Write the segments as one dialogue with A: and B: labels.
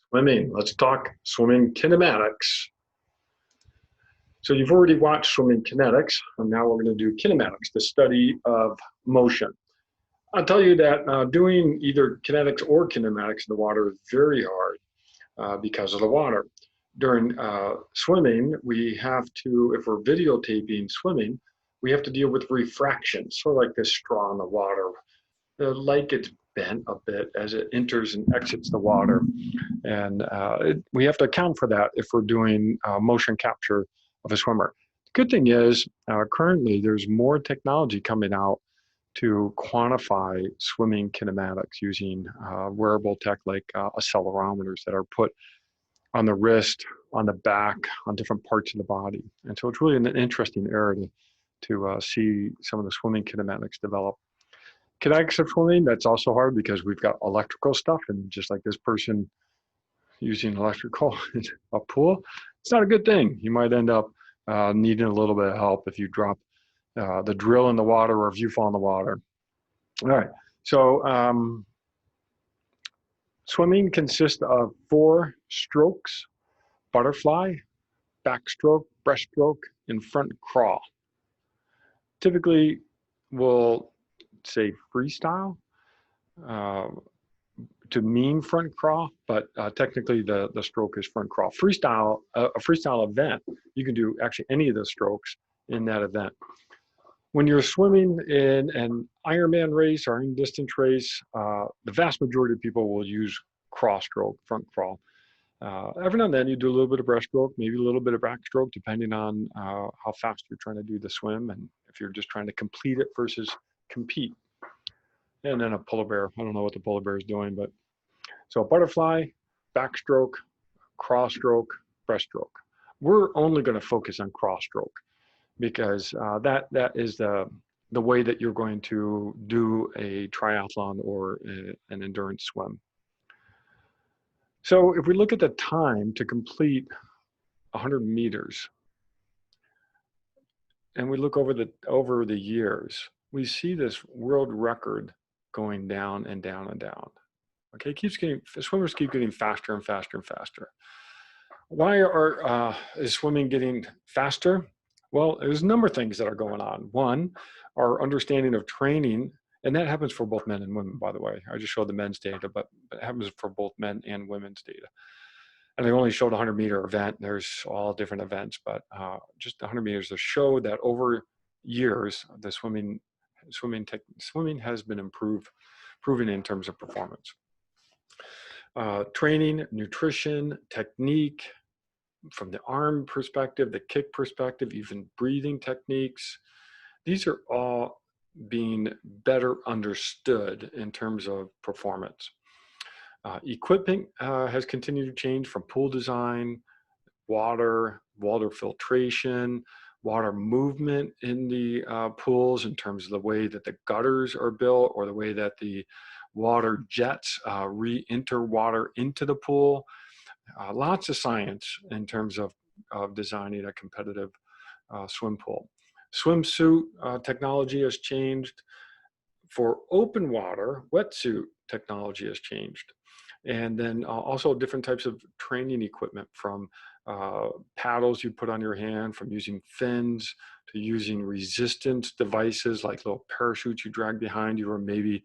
A: Swimming. Let's talk swimming kinematics. So you've already watched swimming kinetics, and now we're going to do kinematics, the study of motion. I'll tell you that doing either kinetics or kinematics in the water is very hard because of the water. During swimming, we have to, if we're videotaping swimming, we have to deal with refraction, sort of like this straw in the water. The light gets bent a bit as it enters and exits the water. And we have to account for that if we're doing motion capture of a swimmer. The good thing is currently there's more technology coming out to quantify swimming kinematics using wearable tech like accelerometers that are put on the wrist, on the back, on different parts of the body. And so it's really an interesting area to see some of the swimming kinematics develop. Kinetics of swimming, that's also hard because we've got electrical stuff, and just like this person using electrical in a pool, it's not a good thing. You might end up needing a little bit of help if you drop the drill in the water or if you fall in the water. All right, so swimming consists of 4 strokes: butterfly, backstroke, breaststroke, and front crawl. Typically, we'll say freestyle to mean front crawl, but technically the stroke is front crawl. Freestyle, a freestyle event, you can do actually any of the strokes in that event. When you're swimming in an Ironman race or in distance race, the vast majority of people will use cross stroke, front crawl. Every now and then you do a little bit of breaststroke, maybe a little bit of backstroke, depending on how fast you're trying to do the swim and if you're just trying to complete it versus compete. And then a polar bear. I don't know what the polar bear is doing, but so butterfly, backstroke, cross stroke, breaststroke. We're only going to focus on cross stroke because that is the way that you're going to do a triathlon or an endurance swim. So if we look at the time to complete 100 meters, and we look over the years, we see this world record going down and down and down. Okay, swimmers keep getting faster and faster and faster. Why is swimming getting faster? Well, there's a number of things that are going on. One, our understanding of training, and that happens for both men and women, by the way. I just showed the men's data, but it happens for both men and women's data. And I only showed a 100-meter event. There's all different events, but just 100 meters to show that over years, the swimming has been proven in terms of performance. Training, nutrition, technique, from the arm perspective, the kick perspective, even breathing techniques. These are all being better understood in terms of performance. Equipment has continued to change from pool design, water filtration, water movement in the pools in terms of the way that the gutters are built or the way that the water jets re-enter water into the pool. Lots of science in terms of designing a competitive swim pool. Swimsuit technology has changed. For open water, wetsuit technology has changed. And then also different types of training equipment, from paddles you put on your hand, from using fins to using resistance devices like little parachutes you drag behind you, or maybe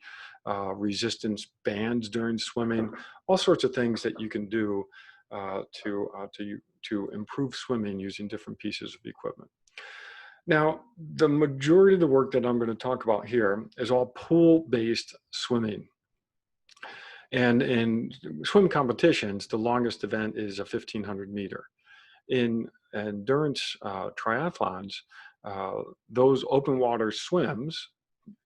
A: resistance bands during swimming. All sorts of things that you can do to improve swimming using different pieces of equipment. Now, the majority of the work that I'm going to talk about here is all pool-based swimming. And in swim competitions, the longest event is a 1,500 meter. In endurance triathlons, those open water swims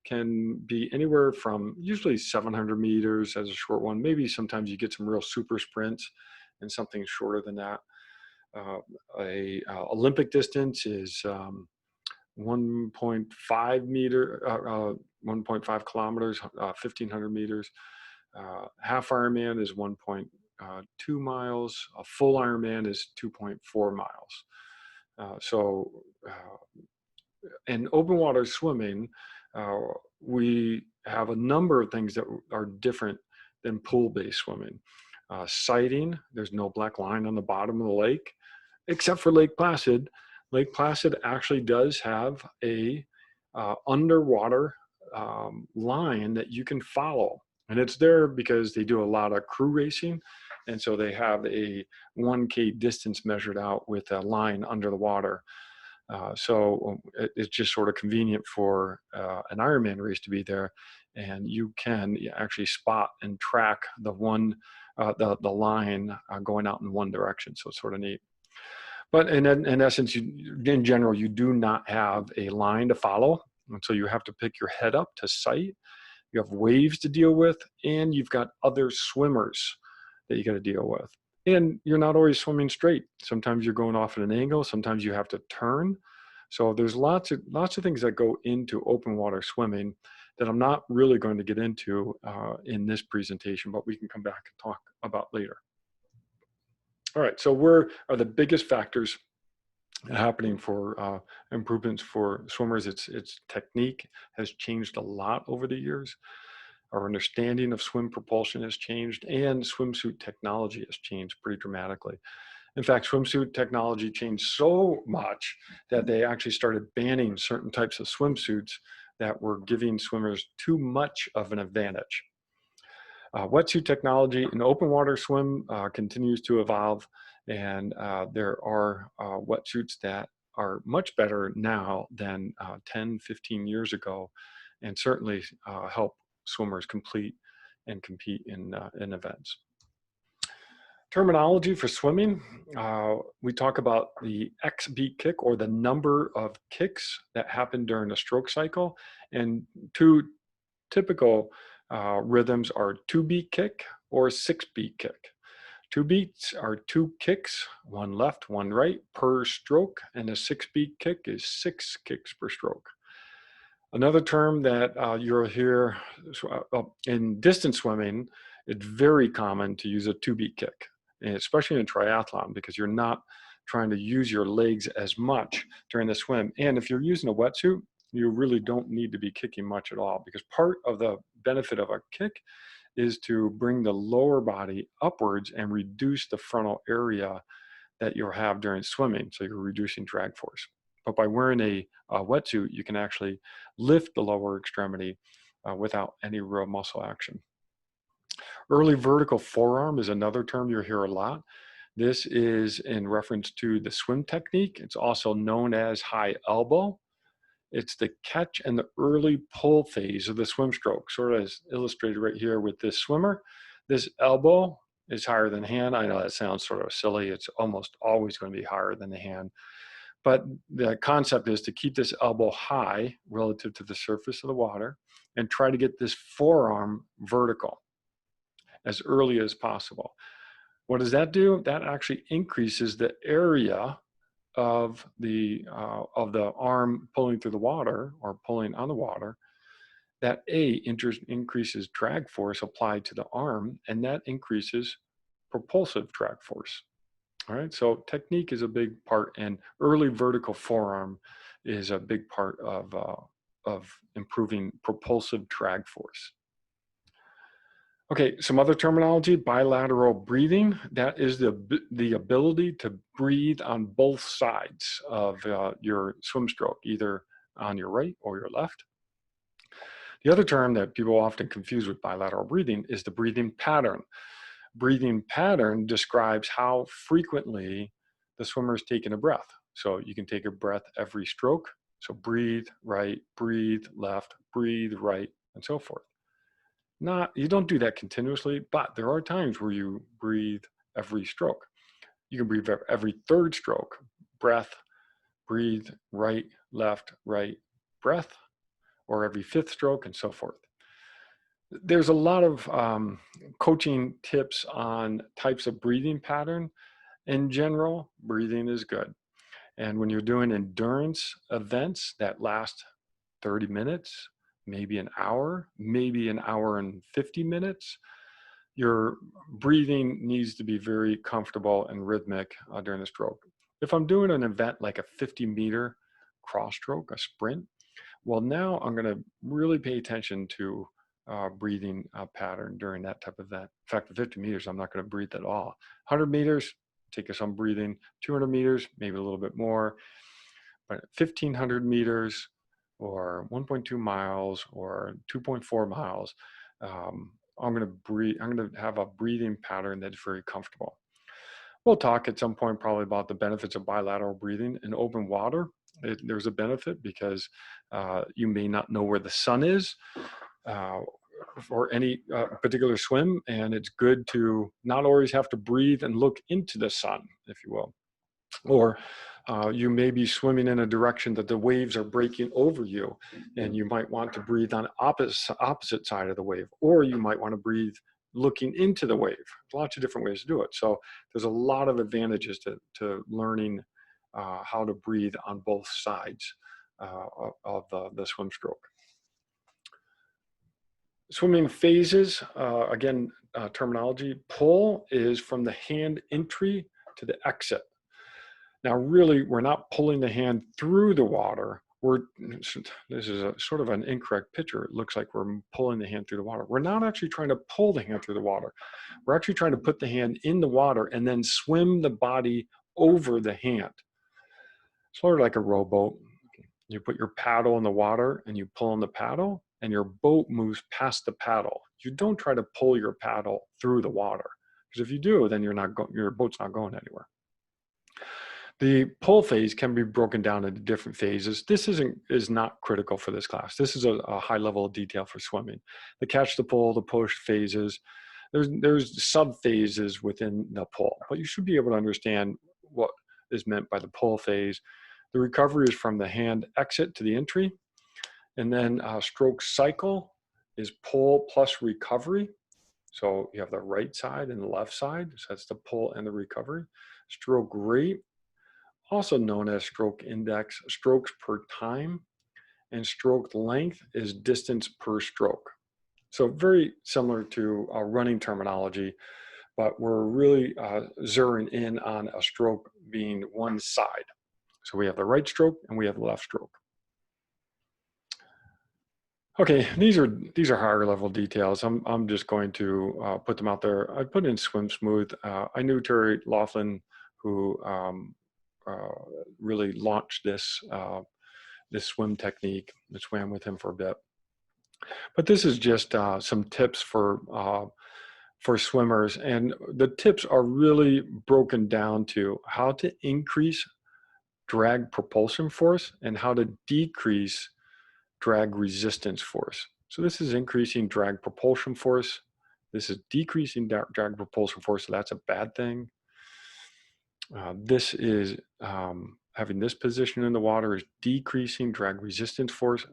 A: can be anywhere from usually 700 meters as a short one. Maybe sometimes you get some real super sprints and something shorter than that. Olympic distance is 1.5 kilometers, 1,500 meters. Half Ironman is 1.2 miles. A full Ironman is 2.4 miles. In open water swimming, we have a number of things that are different than pool-based swimming. Sighting, there's no black line on the bottom of the lake, except for Lake Placid. Lake Placid actually does have a underwater line that you can follow. And it's there because they do a lot of crew racing. And so they have a 1K distance measured out with a line under the water. So it's just sort of convenient for an Ironman race to be there. And you can actually spot and track the line going out in one direction. So it's sort of neat. But in essence, in general, you do not have a line to follow. And so you have to pick your head up to sight. You have waves to deal with, and you've got other swimmers that you got to deal with. And you're not always swimming straight. Sometimes you're going off at an angle. Sometimes you have to turn. So there's lots of things that go into open water swimming that I'm not really going to get into in this presentation, but we can come back and talk about later. All right, so where are the biggest factors happening for improvements for swimmers? It's technique has changed a lot over the years. Our understanding of swim propulsion has changed, and swimsuit technology has changed pretty dramatically. In fact, swimsuit technology changed so much that they actually started banning certain types of swimsuits that were giving swimmers too much of an advantage. Wetsuit technology in open water swim continues to evolve, and there are wetsuits that are much better now than 10, 15 years ago, and certainly help swimmers complete and compete in events. Terminology for swimming, we talk about the X beat kick, or the number of kicks that happen during a stroke cycle, and two typical rhythms are 2-beat kick or 6-beat kick. 2 beats are 2 kicks, one left, one right per stroke, and a 6-beat kick is 6 kicks per stroke. Another term that you'll hear in distance swimming, it's very common to use a 2-beat kick, and especially in triathlon, because you're not trying to use your legs as much during the swim. And if you're using a wetsuit, you really don't need to be kicking much at all, because part of the benefit of a kick is to bring the lower body upwards and reduce the frontal area that you'll have during swimming. So you're reducing drag force. But by wearing a wetsuit, you can actually lift the lower extremity without any real muscle action. Early vertical forearm is another term you'll hear a lot. This is in reference to the swim technique. It's also known as high elbow. It's the catch and the early pull phase of the swim stroke, sort of as illustrated right here with this swimmer. This elbow is higher than hand. I know that sounds sort of silly. It's almost always going to be higher than the hand. But the concept is to keep this elbow high relative to the surface of the water and try to get this forearm vertical as early as possible. What does that do? That actually increases the area of the arm pulling through the water, or pulling on the water. That increases drag force applied to the arm, and that increases propulsive drag force. All right, so technique is a big part, and early vertical forearm is a big part of improving propulsive drag force. Okay, some other terminology: bilateral breathing. That is the ability to breathe on both sides of your swim stroke, either on your right or your left. The other term that people often confuse with bilateral breathing is the breathing pattern. Breathing pattern describes how frequently the swimmer is taking a breath. So you can take a breath every stroke. So breathe right, breathe left, breathe right, and so forth. You don't do that continuously, but there are times where you breathe every stroke. You can breathe every third stroke, breath, breathe right, left, right, breath, or every fifth stroke, and so forth. There's a lot of coaching tips on types of breathing pattern. In general, breathing is good. And when you're doing endurance events that last 30 minutes, maybe an hour and 50 minutes, your breathing needs to be very comfortable and rhythmic during the stroke. If I'm doing an event like a 50-meter cross stroke, a sprint, well, now I'm going to really pay attention to breathing pattern during that type of event. In fact, at 50 meters, I'm not going to breathe at all. 100 meters, take some breathing. 200 meters, maybe a little bit more. But 1,500 meters or 1.2 miles or 2.4 miles, I'm going to breathe. I'm going to have a breathing pattern that's very comfortable. We'll talk at some point probably about the benefits of bilateral breathing in open water. There's a benefit because you may not know where the sun is for any particular swim, and it's good to not always have to breathe and look into the sun, if you will. Or you may be swimming in a direction that the waves are breaking over you, and you might want to breathe on opposite side of the wave, or you might want to breathe looking into the wave. Lots of different ways to do it. So there's a lot of advantages to learning how to breathe on both sides of the swim stroke. Swimming phases, again, terminology. Pull is from the hand entry to the exit. Now, really, we're not pulling the hand through the water. This is a sort of an incorrect picture. It looks like we're pulling the hand through the water. We're not actually trying to pull the hand through the water. We're actually trying to put the hand in the water and then swim the body over the hand. Sort of like a rowboat. You put your paddle in the water and you pull on the paddle, and your boat moves past the paddle. You don't try to pull your paddle through the water, because if you do, then your boat's not going anywhere. The pull phase can be broken down into different phases. This is not critical for this class. This is a high level of detail for swimming. The catch, the pull, the push phases. There's sub phases within the pull, but you should be able to understand what is meant by the pull phase. The recovery is from the hand exit to the entry, and then stroke cycle is pull plus recovery. So you have the right side and the left side. So that's the pull and the recovery. Stroke rate, also known as stroke index, strokes per time, and stroke length is distance per stroke. So very similar to running terminology, but we're really zeroing in on a stroke being one side. So we have the right stroke and we have the left stroke. Okay, these are higher level details. I'm just going to put them out there. I put in Swim Smooth. I knew Terry Laughlin, who really launched this swim technique. I swam with him for a bit. But this is just some tips for swimmers, and the tips are really broken down to how to increase drag propulsion force and how to decrease drag resistance force. So this is increasing drag propulsion force. This is decreasing drag propulsion force, so that's a bad thing. This is having this position in the water is decreasing drag resistance force.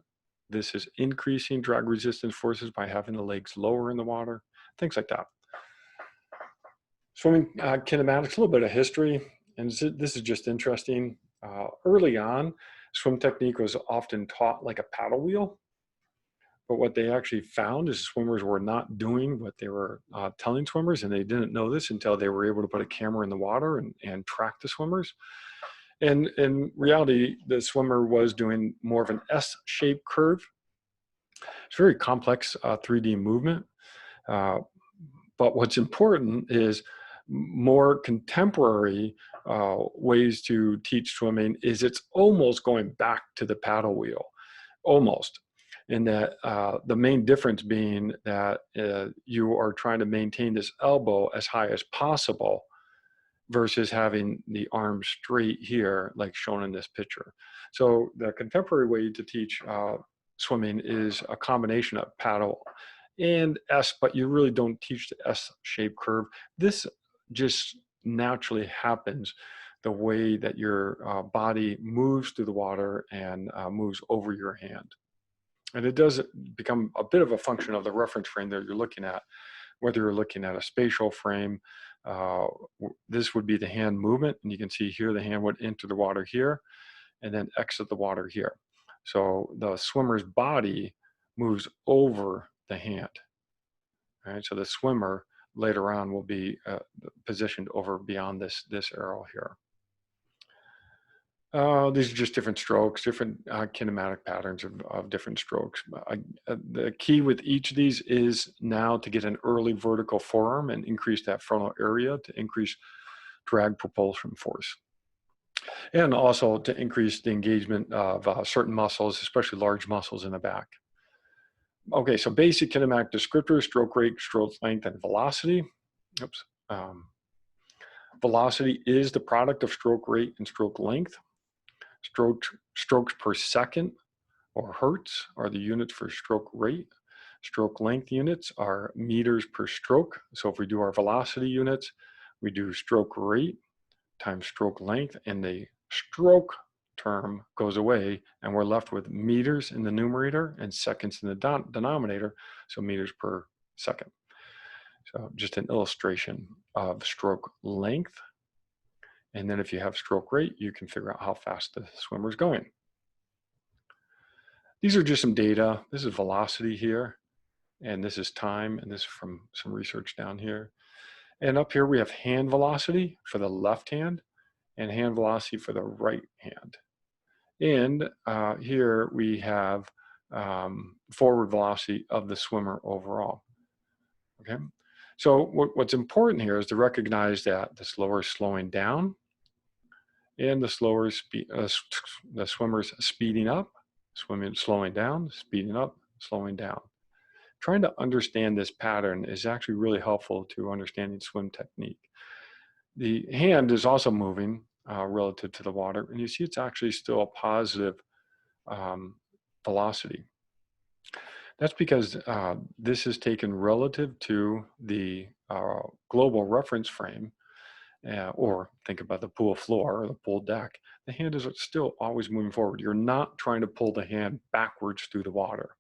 A: This is increasing drag resistance forces by having the legs lower in the water, things like that. Swimming kinematics, a little bit of history, and this is just interesting. Early on, swim technique was often taught like a paddle wheel, but what they actually found is swimmers were not doing what they were telling swimmers, and they didn't know this until they were able to put a camera in the water and track the swimmers. And in reality, the swimmer was doing more of an S-shaped curve. It's very complex 3D movement. But what's important is more contemporary ways to teach swimming is it's almost going back to the paddle wheel, almost. And that the main difference being that you are trying to maintain this elbow as high as possible versus having the arm straight here, like shown in this picture. So the contemporary way to teach swimming is a combination of paddle and S, but you really don't teach the S-shaped curve. This just naturally happens the way that your body moves through the water and moves over your hand. And it does become a bit of a function of the reference frame that you're looking at, whether you're looking at a spatial frame. This would be the hand movement, and you can see here the hand would enter the water here and then exit the water here. So the swimmer's body moves over the hand. All right, so the swimmer later on will be positioned over beyond this arrow here. These are just different strokes, different kinematic patterns of different strokes. The key with each of these is now to get an early vertical forearm and increase that frontal area to increase drag propulsion force. And also to increase the engagement of certain muscles, especially large muscles in the back. Okay, so basic kinematic descriptors: stroke rate, stroke length, and velocity. Oops. Velocity is the product of stroke rate and stroke length. Strokes per second, or hertz, are the units for stroke rate. Stroke length units are meters per stroke. So if we do our velocity units, we do stroke rate times stroke length, and the stroke term goes away, and we're left with meters in the numerator and seconds in the denominator, so meters per second. So just an illustration of stroke length. And then if you have stroke rate, you can figure out how fast the swimmer's going. These are just some data. This is velocity here, and this is time, and this is from some research down here. And up here we have hand velocity for the left hand and hand velocity for the right hand. And here we have forward velocity of the swimmer overall. Okay, so what's important here is to recognize that the slower is slowing down, and the swimmer's speeding up, slowing down, speeding up, slowing down. Trying to understand this pattern is actually really helpful to understanding swim technique. The hand is also moving relative to the water, and you see it's actually still a positive velocity. That's because this is taken relative to the global reference frame, or think about the pool floor or the pool deck. The hand is still always moving forward. You're not trying to pull the hand backwards through the water.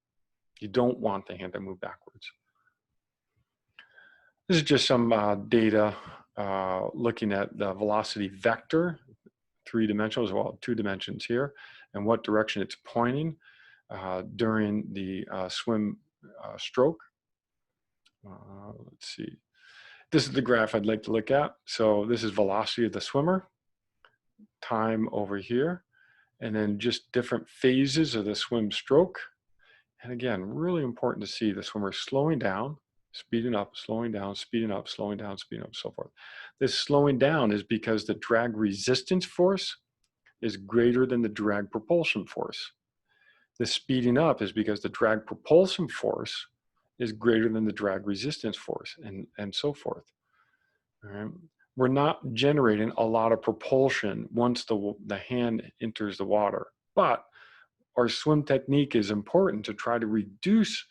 A: You don't want the hand to move backwards. This is just some data looking at the velocity vector, 3-dimensional as well, 2 dimensions here, and what direction it's pointing during the swim stroke. Let's see. This is the graph I'd like to look at. So this is velocity of the swimmer, time over here, and then just different phases of the swim stroke. And again, really important to see the swimmer slowing down, speeding up, slowing down, speeding up, slowing down, speeding up, so forth. This slowing down is because the drag resistance force is greater than the drag propulsion force. The speeding up is because the drag propulsion force is greater than the drag resistance force, and so forth. All right. We're not generating a lot of propulsion once the hand enters the water, but our swim technique is important to try to reduce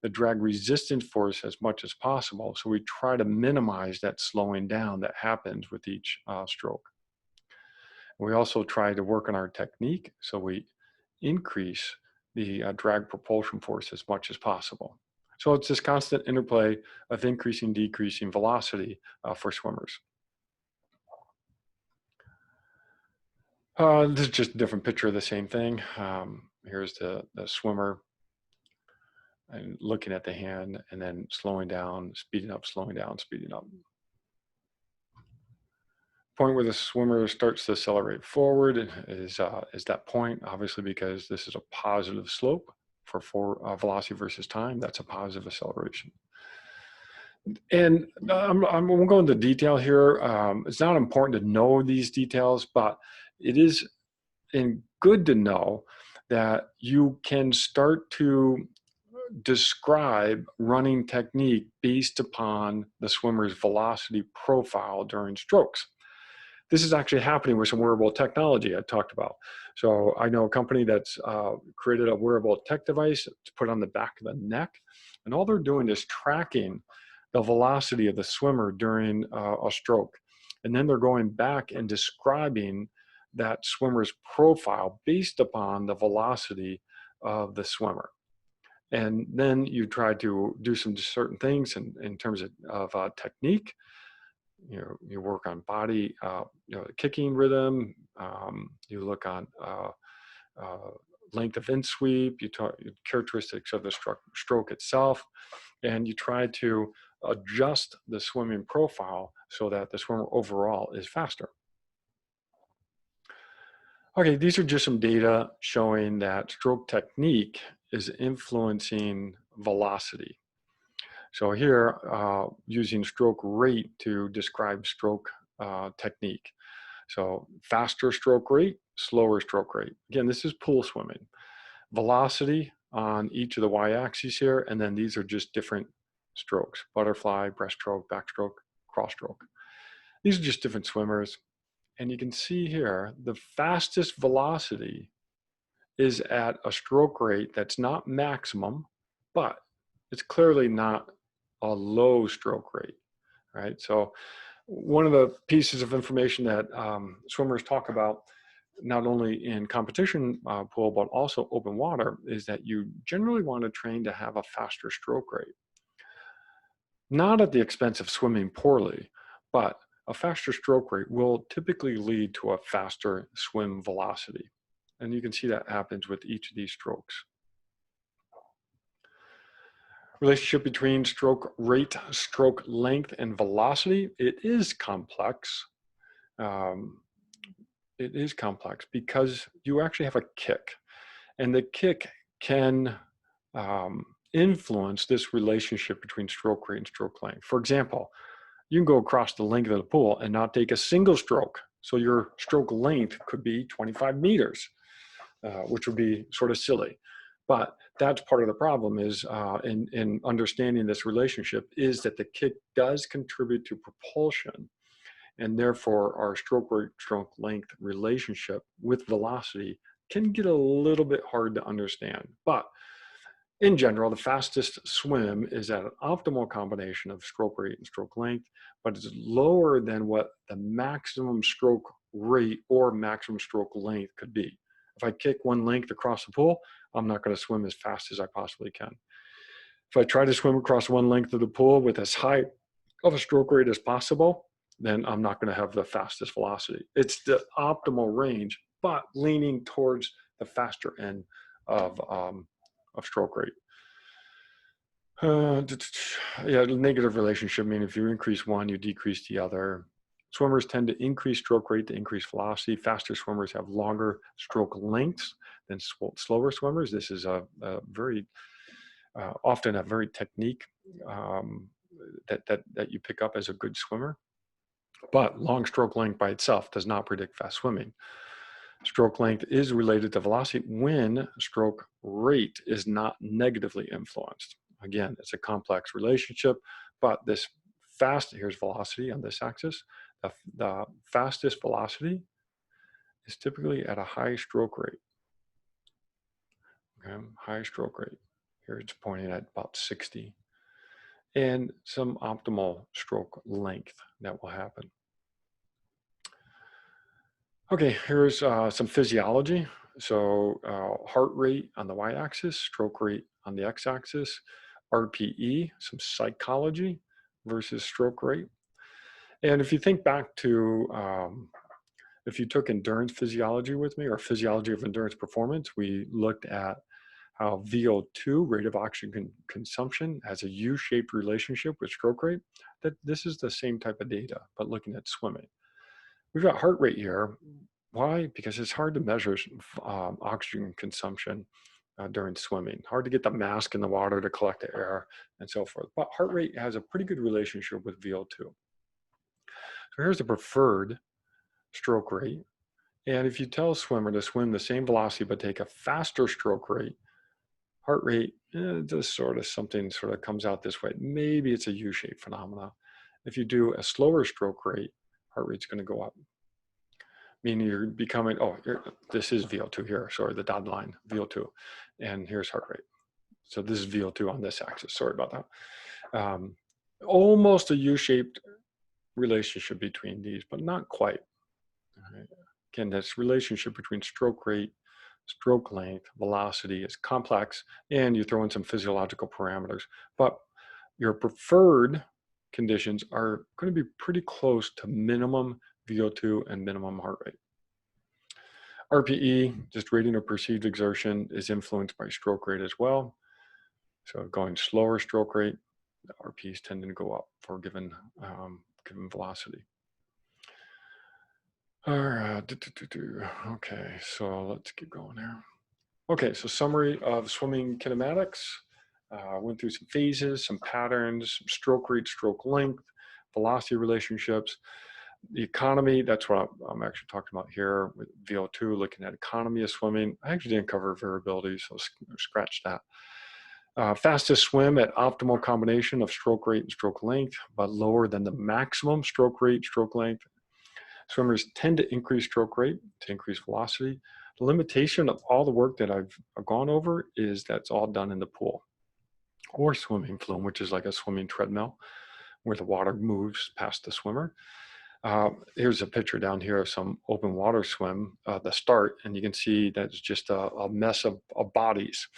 A: the drag resistance force as much as possible. So we try to minimize that slowing down that happens with each stroke. We also try to work on our technique, so we increase the drag propulsion force as much as possible. So it's this constant interplay of increasing, decreasing velocity for swimmers. This is just a different picture of the same thing. Here's the swimmer and looking at the hand, and then slowing down, speeding up, slowing down, speeding up. Point where the swimmer starts to accelerate forward is that point, obviously, because this is a positive slope for velocity versus time. That's a positive acceleration. And I won't go into detail here. It's not important to know these details, but it is good to know that you can start to describe running technique based upon the swimmer's velocity profile during strokes. This is actually happening with some wearable technology I talked about. So I know a company that's created a wearable tech device to put on the back of the neck, and all they're doing is tracking the velocity of the swimmer during a stroke. And then they're going back and describing that swimmer's profile based upon the velocity of the swimmer. And then you try to do some certain things in terms of technique. You work on body, kicking rhythm. You look on length of in-sweep. You talk characteristics of the stroke itself, and you try to adjust the swimming profile so that the swimmer overall is faster. Okay, these are just some data showing that stroke technique is influencing velocity. So here, using stroke rate to describe stroke technique. So faster stroke rate, slower stroke rate. Again, this is pool swimming. Velocity on each of the y-axes here, and then these are just different strokes: butterfly, breaststroke, backstroke, cross-stroke. These are just different swimmers. And you can see here, the fastest velocity is at a stroke rate that's not maximum, but it's clearly not a low stroke rate, right? So one of the pieces of information that swimmers talk about, not only in competition pool, but also open water, is that you generally want to train to have a faster stroke rate. Not at the expense of swimming poorly, but a faster stroke rate will typically lead to a faster swim velocity. And you can see that happens with each of these strokes. Relationship between stroke rate, stroke length, and velocity, it is complex. Um, it is complex because you actually have a kick, and the kick can influence this relationship between stroke rate and stroke length. For example, you can go across the length of the pool and not take a single stroke. So your stroke length could be 25 meters, which would be sort of silly. But that's part of the problem is in understanding this relationship is that the kick does contribute to propulsion, and therefore our stroke rate, stroke length relationship with velocity can get a little bit hard to understand. But in general, the fastest swim is at an optimal combination of stroke rate and stroke length, but it's lower than what the maximum stroke rate or maximum stroke length could be. If I kick one length across the pool, I'm not going to swim as fast as I possibly can. If I try to swim across one length of the pool with as high of a stroke rate as possible, then I'm not going to have the fastest velocity. It's the optimal range, but leaning towards the faster end of stroke rate. Yeah, negative relationship, meaning if you increase one, you decrease the other. Swimmers tend to increase stroke rate to increase velocity. Faster swimmers have longer stroke lengths than slower swimmers. This is a very, often a very technique that you pick up as a good swimmer. But long stroke length by itself does not predict fast swimming. Stroke length is related to velocity when stroke rate is not negatively influenced. Again, it's a complex relationship, but this here's velocity on this axis. The fastest velocity is typically at a high stroke rate. Okay, high stroke rate. Here it's pointing at about 60. And some optimal stroke length that will happen. Okay, here's some physiology. So heart rate on the y-axis, stroke rate on the x-axis, RPE, some psychology versus stroke rate. And if you think back to, if you took endurance physiology with me, or physiology of endurance performance, we looked at how VO2, rate of oxygen consumption, has a U-shaped relationship with stroke rate. That this is the same type of data, but looking at swimming. We've got heart rate here. Why? Because it's hard to measure oxygen consumption during swimming. Hard to get the mask in the water to collect the air and so forth. But heart rate has a pretty good relationship with VO2. So here's the preferred stroke rate. And if you tell a swimmer to swim the same velocity but take a faster stroke rate, heart rate just sort of something sort of comes out this way. Maybe it's a U-shaped phenomena. If you do a slower stroke rate, heart rate's going to go up. Meaning you're becoming, oh, this is VO2 here, sorry, the dotted line, VO2. And here's heart rate. So this is VO2 on this axis, sorry about that. Almost a U-shaped relationship between these, but not quite. Right. Again, this relationship between stroke rate, stroke length, velocity is complex, and you throw in some physiological parameters. But your preferred conditions are going to be pretty close to minimum VO2 and minimum heart rate. RPE, just rating of perceived exertion, is influenced by stroke rate as well. So going slower stroke rate, the RPEs tend to go up for given velocity. All right. Okay, so let's keep going here. Okay, so summary of swimming kinematics. Went through some phases, some patterns, some stroke rate, stroke length, velocity relationships. The economy, that's what I'm actually talking about here with VO2, looking at economy of swimming. I actually didn't cover variability, so scratch that. Fastest swim at optimal combination of stroke rate and stroke length, but lower than the maximum stroke rate, stroke length. Swimmers tend to increase stroke rate to increase velocity. The limitation of all the work that I've gone over is that's all done in the pool or swimming flume, which is like a swimming treadmill where the water moves past the swimmer. Here's a picture down here of some open water swim, the start, and you can see that it's just a mess of bodies.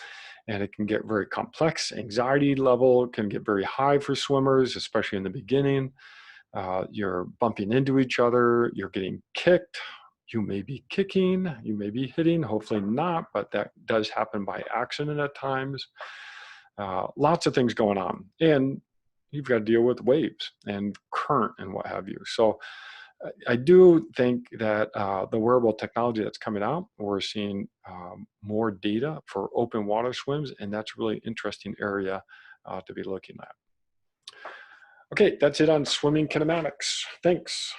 A: And it can get very complex. Anxiety level can get very high for swimmers, especially in the beginning. You're bumping into each other, you're getting kicked, you may be kicking, you may be hitting, hopefully not, but that does happen by accident at times. Lots of things going on. And you've got to deal with waves and current and what have you. So I do think that the wearable technology that's coming out, we're seeing more data for open water swims, and that's a really interesting area to be looking at. Okay, that's it on swimming kinematics. Thanks.